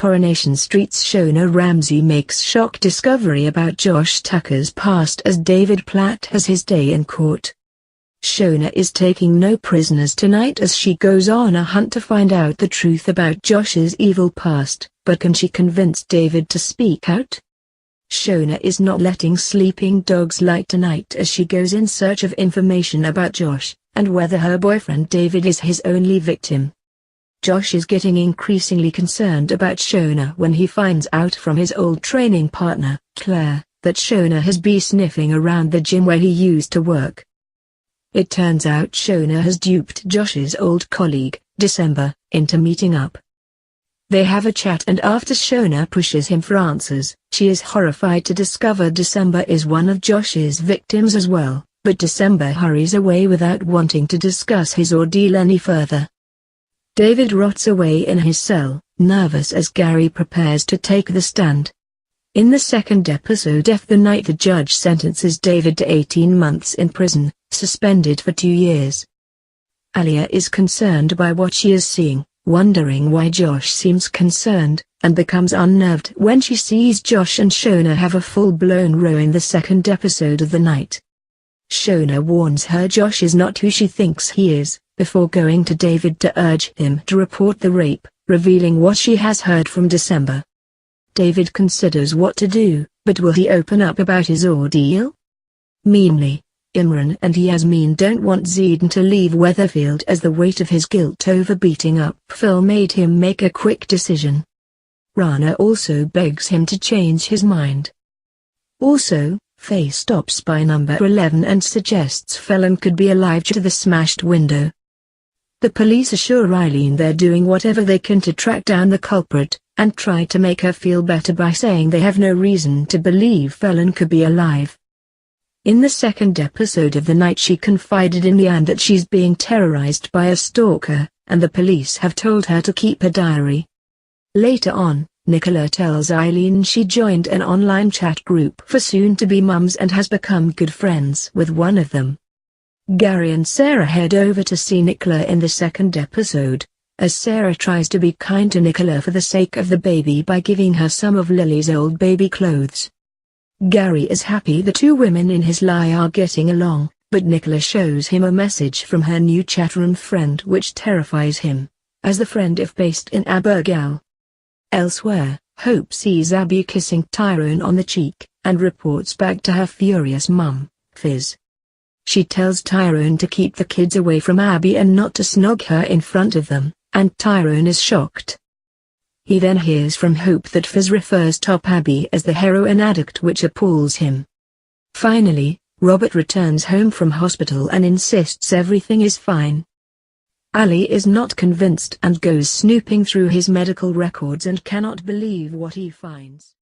Coronation Street's Shona Ramsay makes shock discovery about Josh Tucker's past as David Platt has his day in court. Shona is taking no prisoners tonight as she goes on a hunt to find out the truth about Josh's evil past, but can she convince David to speak out? Shona is not letting sleeping dogs lie tonight as she goes in search of information about Josh, and whether her boyfriend David is his only victim. Josh is getting increasingly concerned about Shona when he finds out from his old training partner, Claire, that Shona has been sniffing around the gym where he used to work. It turns out Shona has duped Josh's old colleague, December, into meeting up. They have a chat, and after Shona pushes him for answers, she is horrified to discover December is one of Josh's victims as well, but December hurries away without wanting to discuss his ordeal any further. David rots away in his cell, nervous as Gary prepares to take the stand. In the second episode of the night, the judge sentences David to 18 months in prison, suspended for 2 years. Alia is concerned by what she is seeing, wondering why Josh seems concerned, and becomes unnerved when she sees Josh and Shona have a full-blown row in the second episode of the night. Shona warns her Josh is not who she thinks he is, before going to David to urge him to report the rape, revealing what she has heard from December. David considers what to do, but will he open up about his ordeal? Meanly, Imran and Yasmin don't want Zidane to leave Weatherfield as the weight of his guilt over beating up Phil made him make a quick decision. Rana also begs him to change his mind. Also, Faye stops by number 11 and suggests Felon could be alive due to the smashed window. The police assure Eileen they're doing whatever they can to track down the culprit, and try to make her feel better by saying they have no reason to believe Felon could be alive. In the second episode of the night, she confided in Leanne that she's being terrorized by a stalker, and the police have told her to keep a diary. Later on, Nicola tells Eileen she joined an online chat group for soon-to-be mums and has become good friends with one of them. Gary and Sarah head over to see Nicola in the second episode, as Sarah tries to be kind to Nicola for the sake of the baby by giving her some of Lily's old baby clothes. Gary is happy the two women in his lie are getting along, but Nicola shows him a message from her new chatroom friend which terrifies him, as the friend is based in Abergele. Elsewhere, Hope sees Abby kissing Tyrone on the cheek, and reports back to her furious mum, Fizz. She tells Tyrone to keep the kids away from Abby and not to snog her in front of them, and Tyrone is shocked. He then hears from Hope that Fizz refers to Abby as the heroin addict, which appalls him. Finally, Robert returns home from hospital and insists everything is fine. Ali is not convinced and goes snooping through his medical records and cannot believe what he finds.